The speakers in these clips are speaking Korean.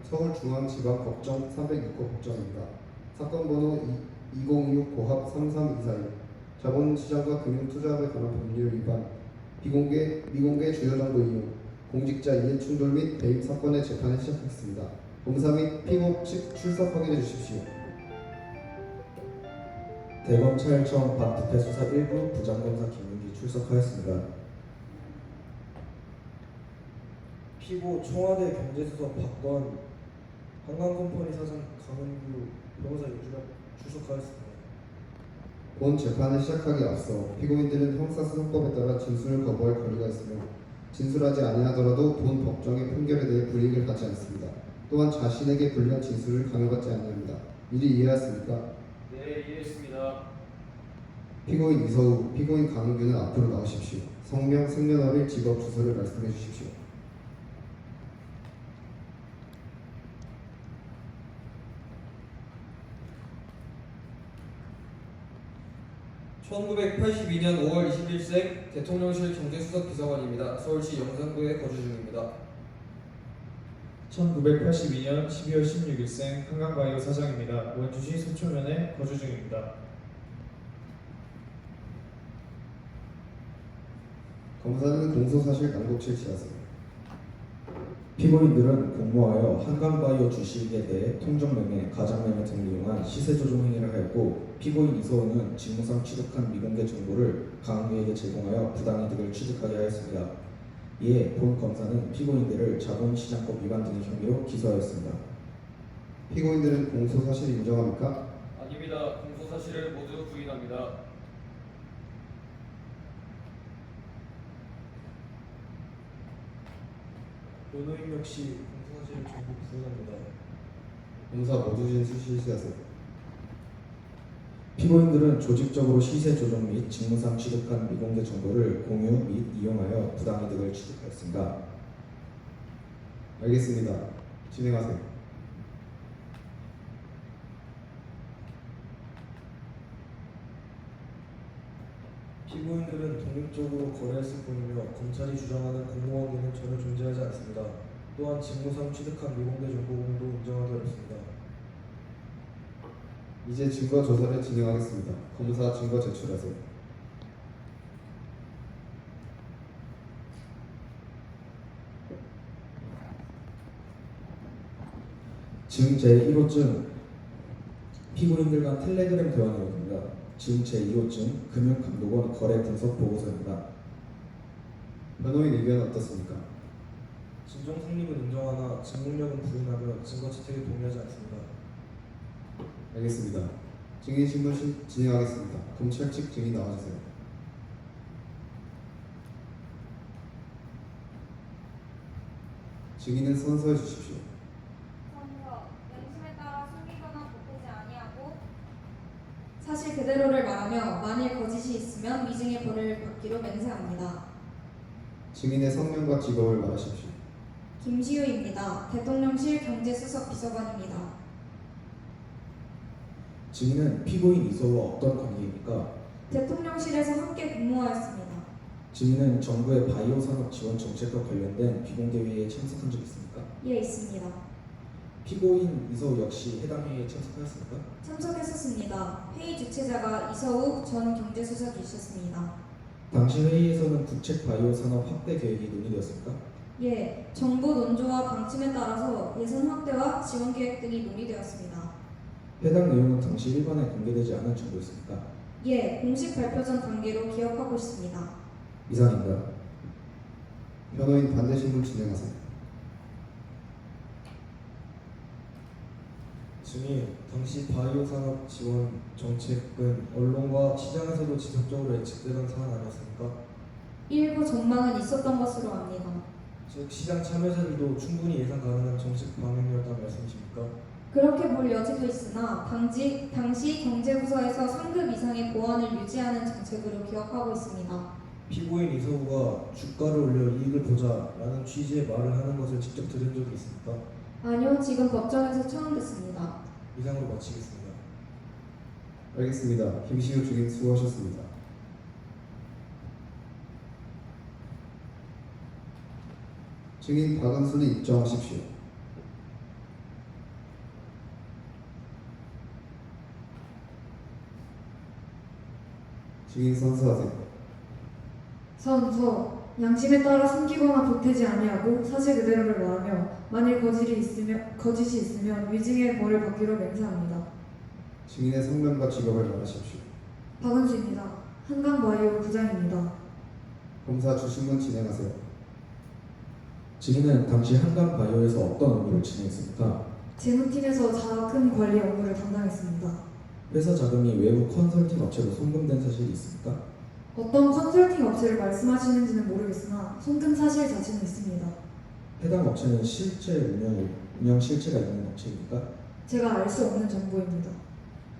서울중앙지방법정 306호 법정입니다. 사건 번호 2026 고합 33241 자본시장과 금융투자업에 관한 법률 위반, 미공개 주요정보 이용, 공직자 이해 충돌 및 배임 사건의 재판을 시작하겠습니다. 검사 및 피고 측 출석 확인해 주십시오. 대검찰청 반부패수사 1부 부장검사 김윤기 출석하였습니다. 피고 청와대 경제수석 박건, 한강컴퍼니 사장 강은규 변호사 유주가 출석하였습니다. 본 재판을 시작하기에 앞서 피고인들은 형사소송법에 따라 진술을 거부할 권리가 있으며 진술하지 아니하더라도 본 법정의 판결에 대해 불이익을 받지 않습니다. 또한 자신에게 불리한 진술을 강요받지 않습니다. 이리 이해하십니까? 네, 이해했습니다. 피고인 이서우, 피고인 강은규는 앞으로 나오십시오. 성명, 생년월일, 직업, 주소를 말씀해 주십시오. (1982년 5월 21생) 대통령실 경제수석 비서관입니다. 서울시 영산구에 거주 중입니다. 1982년 12월 16일생 한강바이오 사장입니다. 원주시 서초면에 거주 중입니다. 검사는 공소사실 낭독실 지하세요. 피고인들은 공모하여 한강바이오 주식에 대해 통정매매, 가장매매 등을 이용한 시세조정 행위를 하였고, 피고인 이서우는 직무상 취득한 미공개 정보를 강은규에게 제공하여 부당이득을 취득하게 하였습니다. 이에 본 검사는 피고인들을 자본시장법 위반 등의 혐의로 기소하였습니다. 피고인들은 공소사실 인정합니까? 아닙니다. 공소사실을 모두 부인합니다. 변호인 역시 공소사실을 전부 부인합니다. 검사 모두 진술 실시하세요. 피고인들은 조직적으로 시세 조정 및 직무상 취득한 미공개 정보를 공유 및 이용하여 부당이득을 취득하였습니다. 알겠습니다. 진행하세요. 피고인들은 독립적으로 거래했을 뿐이며 검찰이 주장하는 공모관계는 전혀 존재하지 않습니다. 또한 직무상 취득한 미공개 정보공도 인정하기 어렵습니다. 이제 증거 조사를 진행하겠습니다. 검사 증거 제출하세요. 증 제1호증 피고인들 간 텔레그램 대화 내용입니다. 증 제2호증 금융감독원 거래 분석 보고서입니다. 변호인 의견 어떻습니까? 진정 성립은 인정하나 증문력은 부인하며 증거 채택에 동의하지 않습니다. 알겠습니다. 증인 신문 진행하겠습니다. 검찰 측 증인 나와주세요. 증인은 선서해 주십시오. 선서, 양심에 따라 숨기거나 보태지 아니하고 사실 그대로를 말하며 만일 거짓이 있으면 미증의 벌을 받기로 맹세합니다. 증인의 성명과 직업을 말하십시오. 김시우입니다. 대통령실 경제수석 비서관입니다. 증인은 피고인 이서우와 어떤 관계입니까? 대통령실에서 함께 근무하였습니다. 증인은 정부의 바이오 산업 지원 정책과 관련된 비공개 회의에 참석한 적 있습니까? 예, 있습니다. 피고인 이서우 역시 해당 회의에 참석하였습니까? 참석했었습니다. 회의 주최자가 이서우 전 경제수석이셨습니다. 당시 회의에서는 국책 바이오 산업 확대 계획이 논의되었습니까? 예, 정부 논조와 방침에 따라서 예산 확대와 지원 계획 등이 논의되었습니다. 해당 내용은 당시 일반에 공개되지 않은 정보였습니까? 예, 공식 발표 전 단계로 기억하고 있습니다. 이상입니다. 변호인 반대 신문 진행하세요. 증인, 당시 바이오 산업 지원 정책은 언론과 시장에서도 지속적으로 예측되던 사안 아니었습니까? 일부 전망은 있었던 것으로 압니다. 즉 시장 참여자들도 충분히 예상 가능한 정책 방향이었다는 말씀이십니까? 그렇게 볼 여지도 있으나 당시 경제부서에서 상급 이상의 보안을 유지하는 정책으로 기억하고 있습니다. 피고인 이서우가 주가를 올려 이익을 보자라는 취지의 말을 하는 것을 직접 들은 적이 있습니까? 아니요, 지금 법정에서 처음 듣습니다. 이상으로 마치겠습니다. 알겠습니다. 김시우 증인 수고하셨습니다. 증인 박은순이 입정하십시오. 증인 선서하세요. 선서 양심에 따라 숨기거나 보태지 아니하고 사실 그대로를 말하며 만일 거짓이 있으면 위증의 벌을 받기로 맹세합니다. 증인의 성명과 직업을 말하십시오. 박은수입니다. 한강바이오 부장입니다. 검사 주신문 진행하세요. 증인은 당시 한강바이오에서 어떤 업무를 진행했습니까? 재무팀에서 자금 관리 업무를 담당했습니다. 회사 자금이 외부 컨설팅 업체로 송금된 사실이 있습니까? 어떤 컨설팅 업체를 말씀하시는지는 모르겠으나 송금 사실 자체는 있습니다. 해당 업체는 실제 운영 실체가 있는 업체입니까? 제가 알 수 없는 정보입니다.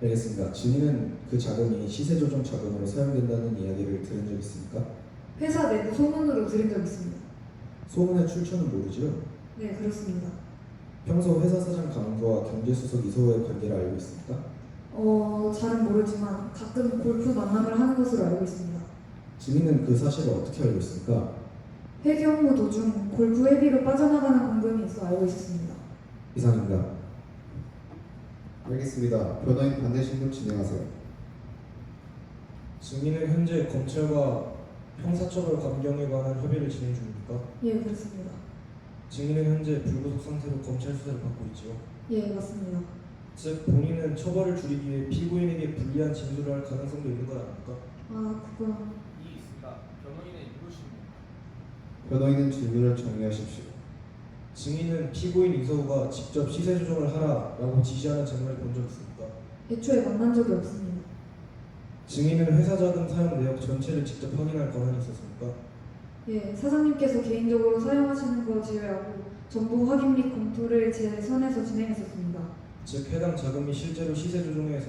알겠습니다. 증인은 그 자금이 시세 조정 자금으로 사용된다는 이야기를 들은 적 있습니까? 회사 내부 소문으로 들은 적 있습니다. 소문의 출처는 모르지요? 네, 그렇습니다. 평소 회사 사장 강은규와 경제수석 이소호의 관계를 알고 있습니까? 잘은 모르지만 가끔 골프 만남을 하는 것으로 알고 있습니다. 증인은 그 사실을 어떻게 알고 있습니까? 회계 업무 도중 골프 회비로 빠져나가는 공금이 있어 알고 있었습니다. 이상입니다. 알겠습니다. 변호인 반대 신문 진행하세요. 증인은 현재 검찰과 형사처벌 감경에 관한 협의를 진행 중입니까? 예, 그렇습니다. 증인은 현재 불구속 상태로 검찰 수사를 받고 있지요. 예, 맞습니다. 즉 본인은 처벌을 줄이기 위해 피고인에게 불리한 진술을 할 가능성도 있는 것 아닙니까? 그건 이 있습니다. 변호인의 인도신문. 변호인은 질문을 정리하십시오. 증인은 피고인 이서우가 직접 시세 조정을 하라라고 지시하는 장면을 본 적 있습니까? 애초에 만난 적이 없습니다. 증인은 회사 자금 사용 내역 전체를 직접 확인할 권한이 있었습니까? 예, 사장님께서 개인적으로 사용하시는 거 제외하고 정보 확인 및 검토를 제 선에서 진행했었습니다. 즉 해당 자금이 실제로 시세 조정에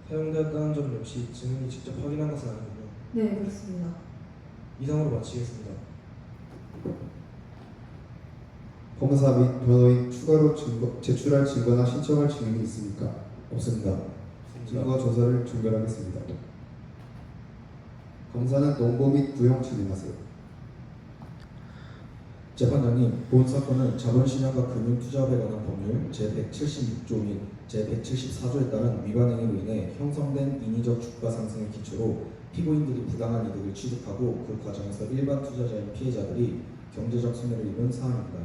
사용되었다는 점 역시 증인이 직접 확인한 것은 아니군요. 네, 그렇습니다. 이상으로 마치겠습니다. 검사 및 변호인 추가로 제출할 증거나 신청할 증인이 있습니까? 없습니다. 증거 조사를 종결하겠습니다. 검사는 논고 및 구형 진행하세요. 재판장님, 본 사건은 자본시장과 금융투자업에 관한 법률 제176조 및 제174조에 따른 위반 행위로 인해 형성된 인위적 주가 상승의 기초로 피고인들이 부당한 이득을 취득하고 그 과정에서 일반 투자자인 피해자들이 경제적 손해를 입은 사안입니다.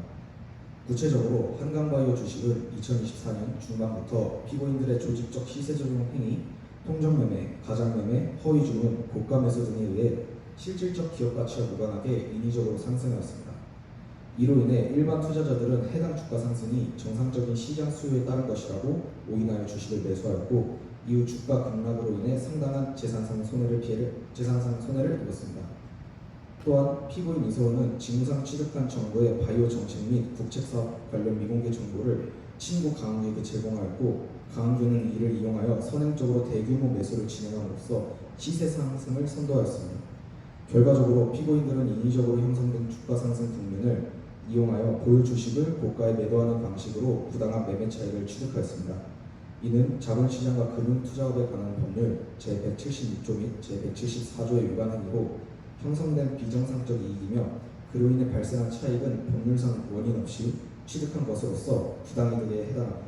구체적으로 한강바이오 주식은 2024년 중반부터 피고인들의 조직적 시세조정 행위, 통정매매, 가장매매, 허위주문, 고가매수 등에 의해 실질적 기업가치와 무관하게 인위적으로 상승해왔습니다. 이로 인해 일반 투자자들은 해당 주가 상승이 정상적인 시장 수요에 따른 것이라고 오인하여 주식을 매수하였고 이후 주가 급락으로 인해 상당한 재산상 손해를 입었습니다. 또한 피고인 이서호는 직무상 취득한 정부의 바이오 정책 및 국책사업 관련 미공개 정보를 친구 강은규에게 제공하였고 강은규는 이를 이용하여 선행적으로 대규모 매수를 진행함으로써 시세 상승을 선도하였습니다. 결과적으로 피고인들은 인위적으로 형성된 주가 상승 국면을 이용하여 보유 주식을 고가에 매도하는 방식으로 부당한 매매 차익을 취득하였습니다. 이는 자본시장과 금융투자업에 관한 법률 제176조 및 제174조의 위반 행위로 형성된 비정상적 이익이며 그로 인해 발생한 차익은 법률상 원인 없이 취득한 것으로서 부당이득에 해당합니다.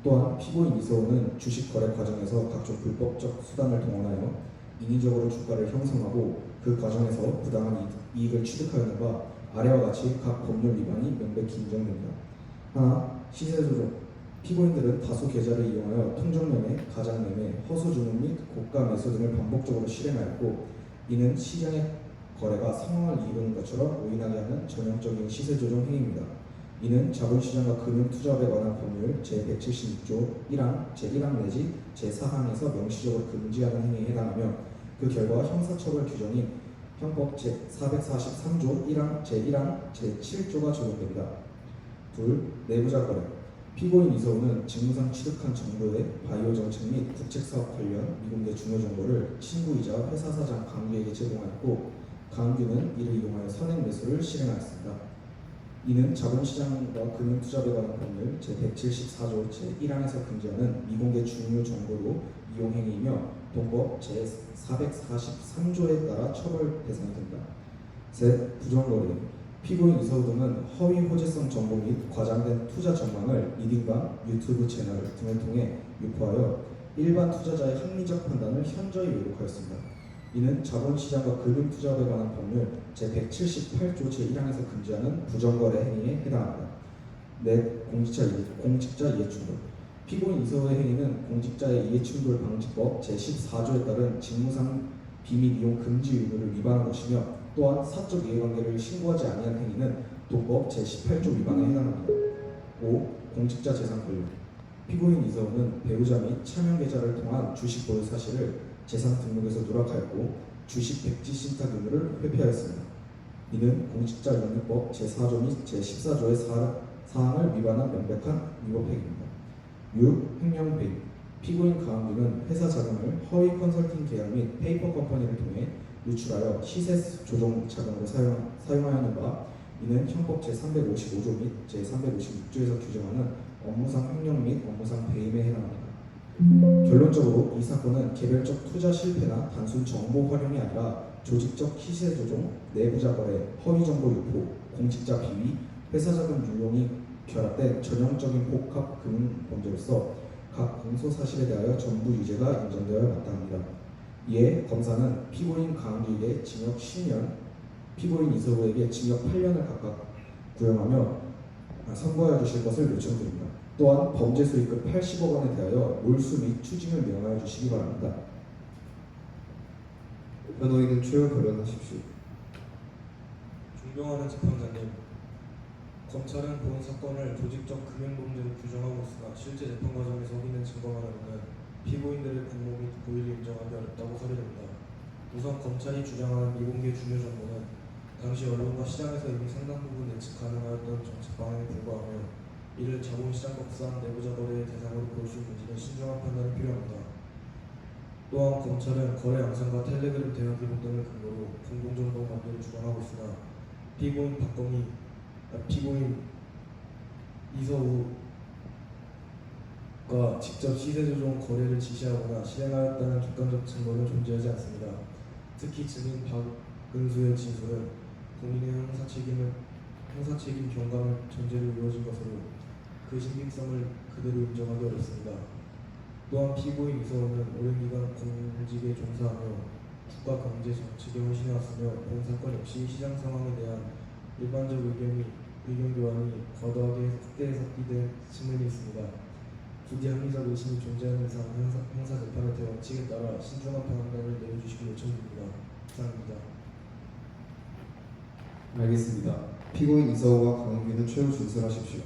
또한 피고인 이서호는 주식 거래 과정에서 각종 불법적 수단을 동원하여 인위적으로 주가를 형성하고 그 과정에서 부당한 이익을 취득하였는 바 아래와 같이 각 법률 위반이 명백히 인정됩니다. 하나, 시세조정. 피고인들은 다수 계좌를 이용하여 통정매매, 가장매매, 허수주문 및 고가 매수 등을 반복적으로 실행하였고 이는 시장의 거래가 상황을 이루는 것처럼 오인하게 하는 전형적인 시세조정 행위입니다. 이는 자본시장과 금융투자업에 관한 법률 제176조 1항, 제1항 내지 제4항에서 명시적으로 금지하는 행위에 해당하며 그 결과 형사처벌 규정인 형법 제443조 1항, 제1항, 제7조가 적용됩니다. 둘, 내부자 거래. 피고인 이서호는 직무상 취득한 정보의 바이오 정책 및 국책사업 관련 미공개 중요 정보를 친구이자 회사 사장 강규에게 제공하였고 강규는 이를 이용하여 선행 매수를 실행하였습니다. 이는 자본시장과 금융투자에 관한 법률 제174조 제1항에서 금지하는 미공개 중요 정보로 이용 행위이며 동법 제443조에 따라 처벌 대상이 됩니다. 셋, 부정거래. 피고인 이서호 등은 허위 호재성 정보 및 과장된 투자 전망을 리딩방, 유튜브 채널 등을 통해 유포하여 일반 투자자의 합리적 판단을 현저히 왜곡하였습니다. 이는 자본시장과 금융투자업에 관한 법률 제178조 제1항에서 금지하는 부정거래 행위에 해당합니다. 넷, 공직자 이해충돌. 피고인 이서우의 행위는 공직자의 이해충돌 방지법 제14조에 따른 직무상 비밀 이용 금지 의무를 위반한 것이며 또한 사적 이해관계를 신고하지 아니한 행위는 도법 제18조 위반에 해당합니다. 5. 공직자 재산 권리. 피고인 이서우는 배우자 및 차명 계좌를 통한 주식 보유 사실을 재산 등록에서 누락하였고 주식 백지 신탁 의무를 회피하였습니다. 이는 공직자 영유법 제4조 및 제14조의 사항을 위반한 명백한 위법 행위입니다. 6. 횡령 배임. 피고인 가은규는 회사 자금을 허위 컨설팅 계약 및 페이퍼 컴퍼니를 통해 유출하여 시세 조정 자금으로 사용하였는 바 이는 형법 제355조 및 제356조에서 규정하는 업무상 횡령 및 업무상 배임에 해당합니다. 결론적으로 이 사건은 개별적 투자 실패나 단순 정보 활용이 아니라 조직적 시세 조종, 내부자 거래, 허위 정보 유포, 공직자 비위, 회사 자금 유용이 결합된 전형적인 복합 금융 범죄로서 각 공소 사실에 대하여 전부 유죄가 인정되어야 마땅합니다. 이에 검사는 피고인 가은규에게 징역 10년, 피고인 이서우에게 징역 8년을 각각 구형하며 선고하여 주실 것을 요청드립니다. 또한 범죄 수익금 80억 원에 대하여 몰수 및 추징을 명하여 주시기 바랍니다. 변호인은 최후 결론하십시오. 존경하는 재판장님, 검찰은 본 사건을 조직적 금융범죄로 규정하고 있으나 실제 재판 과정에서 확인된 증거만으로는 피고인들의 공모 및 고의를 인정하기 어렵다고 사례됩니다. 우선 검찰이 주장하는 미공개 중요 정보는 당시 언론과 시장에서 이미 상당 부분 예측 가능하였던 정책 방향에 불과하며 이를 자본시장법상 내부자 거래의 대상으로 볼 수 있는지는 신중한 판단이 필요합니다. 또한 검찰은 거래 양상과 텔레그램 대화 기록 등을 근거로 공동정보 만들을 주장하고 있으나 피고인 이서우가 직접 시세조정 거래를 지시하거나 실행하였다는 객관적 증거는 존재하지 않습니다. 특히 증인 박은수의 진술은 본인의 형사책임 경감을 전제로 이루어진 것으로 그 신빙성을 그대로 인정하기 어렵습니다. 또한 피고인 이서우는 오랜 기간 공직에 종사하며 국가 경제 정책에 헌신해왔으며 본 사건 역시 시장 상황에 대한 일반적 의견 교환이 과도하게 확대 해석된 측면이 있습니다. 부디 합리적 의심이 존재하는 이상 형사 재판의 원칙에 따라 신중한 판단을 내려주시길 요청드립니다. 이상입니다. 알겠습니다. 피고인 이서우와 가은규는 최후 진술하십시오.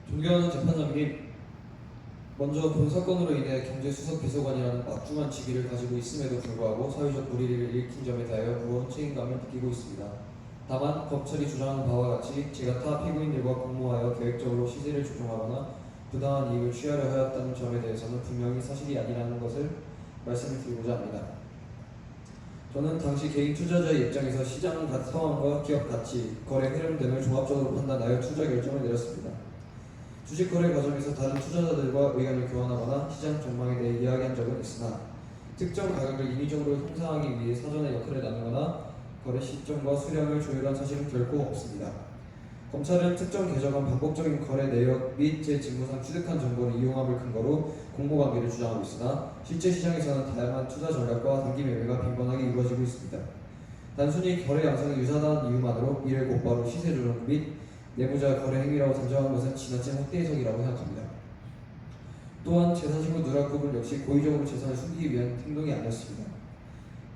존경하는 재판장님, 먼저 본 사건으로 인해 경제수석 비서관이라는 막중한 직위를 가지고 있음에도 불구하고 사회적 불이익을 일으킨 점에 대하여 무거운 책임감을 느끼고 있습니다. 다만 검찰이 주장하는 바와 같이 제가 타 피고인들과 공모하여 계획적으로 시세를 조종하거나 부당한 이익을 취하려 하였다는 점에 대해서는 분명히 사실이 아니라는 것을 말씀을 드리고자 합니다. 저는 당시 개인 투자자의 입장에서 시장 상황과 기업 가치, 거래 흐름 등을 종합적으로 판단하여 투자 결정을 내렸습니다. 주식 거래 과정에서 다른 투자자들과 의견을 교환하거나 시장 전망에 대해 이야기한 적은 있으나 특정 가격을 인위적으로 형성하기 위해 사전에 역할을 나누거나 거래 시점과 수량을 조율한 사실은 결코 없습니다. 검찰은 특정 계정은 반복적인 거래 내역 및 제 직무상 취득한 정보를 이용함을 근거로 공모관계를 주장하고 있으나 실제 시장에서는 다양한 투자 전략과 단기 매매가 빈번하게 이루어지고 있습니다. 단순히 거래 양상이 유사한 이유만으로 이를 곧바로 시세 조정 및 내부자 거래 행위라고 단정하는 것은 지나친 확대 해석이라고 생각합니다. 또한 재산신고 누락 부분 역시 고의적으로 재산을 숨기기 위한 행동이 아니었습니다.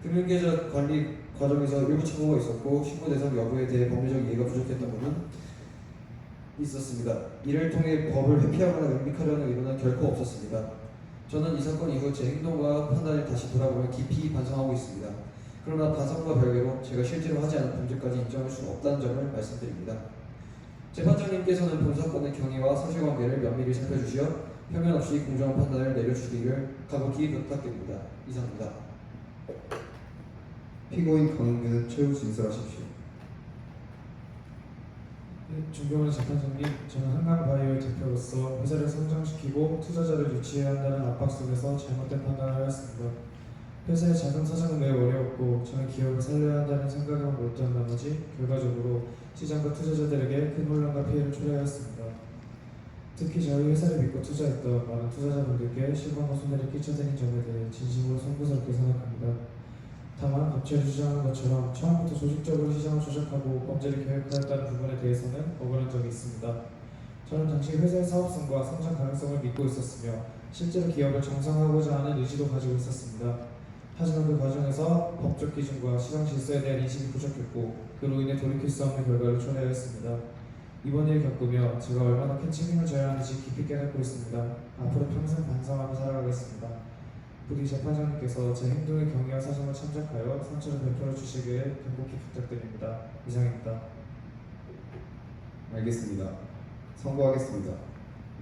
금융계좌 관리 과정에서 일부 착오가 있었고 신고 대상 여부에 대해 법리적 이해가 부족했던 부분 있었습니다. 이를 통해 법을 회피하거나 은닉하려는 의도는 결코 없었습니다. 저는 이 사건 이후 제 행동과 판단을 다시 돌아보며 깊이 반성하고 있습니다. 그러나 반성과 별개로 제가 실제로 하지 않은 범죄까지 인정할 수 없다는 점을 말씀드립니다. 재판장님께서는 본 사건의 경위와 사실관계를 면밀히 살펴주시어 편견 없이 공정한 판단을 내려주시기를 간곡히 부탁드립니다. 이상입니다. 피고인 가은규는 최후 진술하십시오. 존경하는 재판장님, 저는 한강바이오의 대표로서 회사를 성장시키고 투자자를 유치해야 한다는 압박 속에서 잘못된 판단을 하였습니다. 회사의 자금 사정은 매우 어려웠고 저는 기업을 살려야 한다는 생각에만 몰두한 나머지 결과적으로 시장과 투자자들에게 큰 혼란과 피해를 초래하였습니다. 특히 저희 회사를 믿고 투자했던 많은 투자자분들께 실망과 손해를 끼쳐드린 점에 대해 진심으로 송구스럽게 생각합니다. 다만 법치를 주장하는 것처럼 처음부터 조직적으로 시장을 조작하고 범죄를 계획하였다는 부분에 대해서는 억울한 점이 있습니다. 저는 당시 회사의 사업성과 성장 가능성을 믿고 있었으며 실제로 기업을 정상화하고자 하는 의지도 가지고 있었습니다. 하지만 그 과정에서 법적 기준과 시장 질서에 대한 인식이 부족했고 그로 인해 돌이킬 수 없는 결과를 초래하였습니다. 이번 일을 겪으며 제가 얼마나 큰 책임을 져야 하는지 깊이 깨닫고 있습니다. 앞으로 평생 반성하며 살아가겠습니다. 부디 재판장님께서 제 행동의 경위와 사정을 참작하여 상처를 베풀어 주시길 간곡히 부탁드립니다. 이상입니다. 알겠습니다. 선고하겠습니다.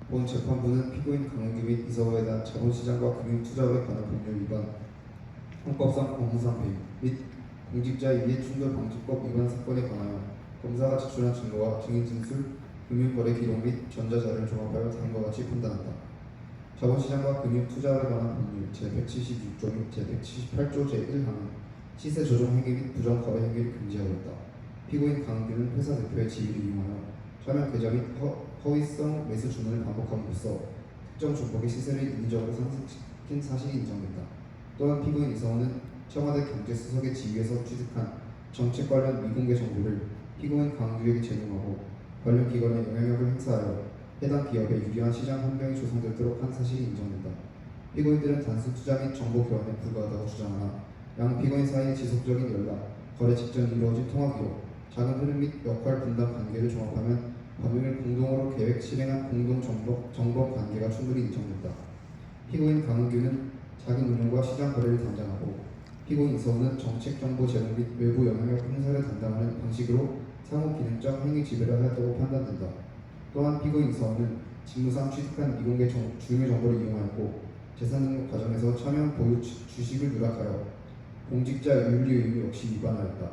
본 재판부는 피고인 강은규 및 이서호에 대한 자본시장과 금융투자에 관한 법률 위반, 형법상 업무상 배임 및 공직자 이해충돌 방지법 위반 사건에 관하여 검사가 제출한 증거와 증인 진술, 금융거래 기록 및 전자자료를 종합하여 다음과 같이 판단한다. 자본시장과 금융투자에 관한 법률 제176조 및 제178조 제1항은 시세 조정 행위 및 부정 거래 행위를 금지하고 있다. 피고인 강은규는 회사 대표의 지위를 이용하여 차명 계좌 및 허위성 매수 주문을 반복함으로써 특정 종목의 시세를 인위적으로 상승시킨 사실이 인정된다. 또한 피고인 이성호는 청와대 경제수석의 지위에서 취득한 정책 관련 미공개 정보를 피고인 강규에게 제공하고 관련 기관에 영향력을 행사하여 해당 기업에 유리한 시장 환경이 조성되도록 한 사실이 인정된다. 피고인들은 단순 투자 및 정보 교환에 불과하다고 주장하나 양 피고인 사이의 지속적인 연락, 거래 직전 이루어진 통화 기록, 자금 흐름 및 역할 분담 관계를 종합하면 범행을 공동으로 계획 실행한 공동 정범 관계가 충분히 인정된다. 피고인 강은규는 자금 운용과 시장 거래를 담당하고 피고인 이서훈은 정책 정보 제공 및 외부 영향력 행사를 담당하는 방식으로 상호 기능적 행위 지배를 하였다고 판단된다. 또한 피고인 이서훈은 직무상 취득한 미공개 중요 정보를 이용하였고 재산 등록 과정에서 차명 보유 주식을 누락하여 공직자 윤리 의무 역시 위반하였다.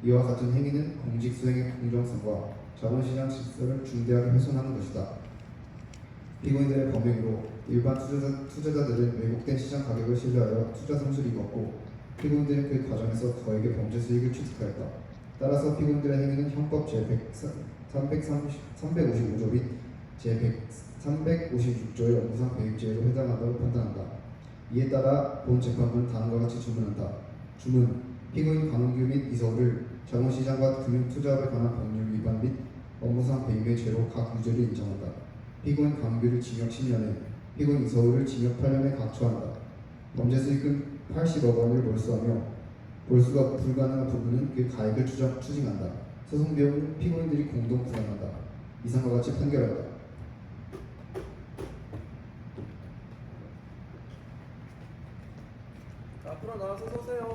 이와 같은 행위는 공직 수행의 공정성과 자본시장 질서를 중대하게 훼손하는 것이다. 피고인들의 범행으로 일반 투자자들은 왜곡된 시장 가격을 신뢰하여 투자 손실을 입었고 피고인들은 그 과정에서 거액의 범죄 수익을 취득하였다. 따라서 피고인들의 행위는 형법 제355조 및 제356조의 업무상 배임죄로 해당한다고 판단한다. 이에 따라 본 재판부는 다음과 같이 주문한다. 주문, 피고인 강은규 및 이서호를 자본시장과 금융투자업에 관한 법률 위반 및 업무상 배임의 죄로 각 유죄를 인정한다. 피고인 강은규를 징역 10년에, 피고인 이서호를 징역 8년에 각처한다. 범죄 수익은 80억 원을 몰수하며 몰수가 불가능한 부분은 그 가액을 추징한다. 소송 비용은 피고인들이 공동 부담한다. 이상과 같이 판결한다. 앞으로 나와서 서세요.